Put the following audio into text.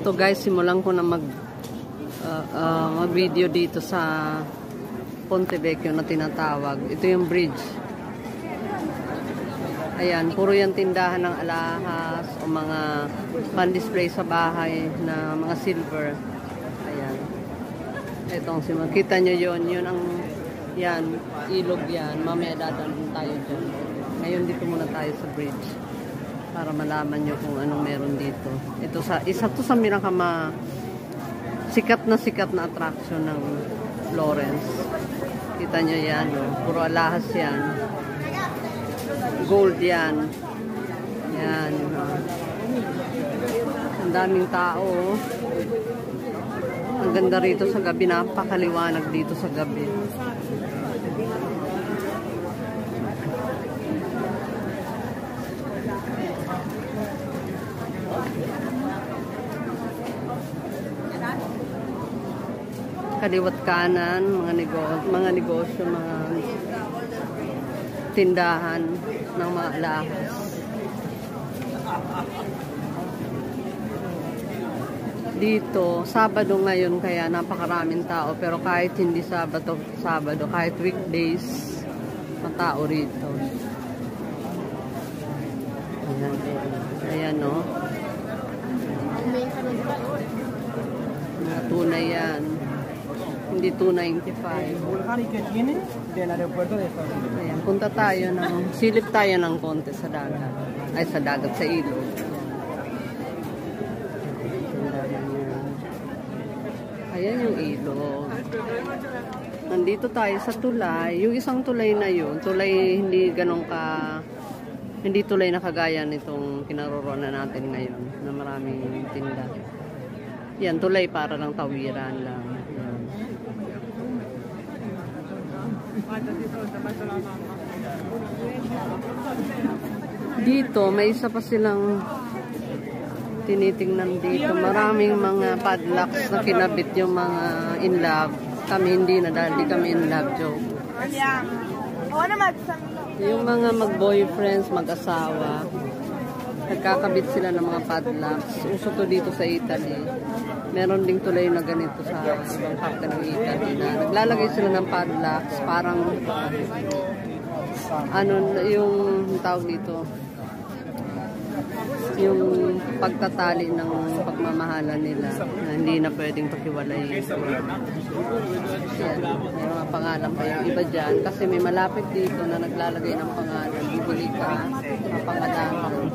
Ito guys, simulan ko na mag-video dito sa Ponte Vecchio na tinatawag. Ito yung bridge. Ayan, puro yan tindahan ng alahas o mga pan-display sa bahay na mga silver. Ayan. Itong simulan. Kita nyo yun. Yun ang, yan, ilog yan. Mamaya dadaan tayo dyan. Ngayon dito muna tayo sa bridge para malaman nyo kung anong meron dito. Ito isa to sa sikat na attraction ng Florence. Kita nyo yan, no? Puro alahas yan. Gold yan. Yan. Ang daming tao. Ang ganda rito sa gabi. Napakaliwanag dito sa gabi. Kaliwat kanan, mga negosyo, mga tindahan ng mga alahas. Dito, Sabado ngayon kaya napakaraming tao, pero kahit hindi Sabado, kahit weekdays, matao rito. Ayan, ayan no. Mga tunay yan. Hindi 295. Ayan, punta tayo silip tayo ng konti sa dagat. Ay, sa dagat, sa ilog. Ayan yung ilog. Nandito tayo sa tulay. Yung isang tulay na yun, tulay hindi tulay na kagaya nitong kinaroroonan natin ngayon na maraming tinda. Yan, tulay para lang tawiran lang. Dito, may isa pa silang tinitingnan dito. Maraming mga padlocks na kinabit yung mga in love. Kami hindi na dahil di kami in love, joke. Yung mga mag-boyfriends, mag-asawa, nagkakabit sila ng mga padlocks. Uso to dito sa Italy. Meron ding tulay na ganito sa ibang parte ng Italy na naglalagay sila ng padlocks. Parang yung tawag dito, yung pagtatali ng pagmamahalan nila na hindi na pwedeng pakiwalay. Yan, may mga pangalan pa yung iba dyan kasi may malapit dito na naglalagay ng pangalan. Bibili ka, mapangalaman.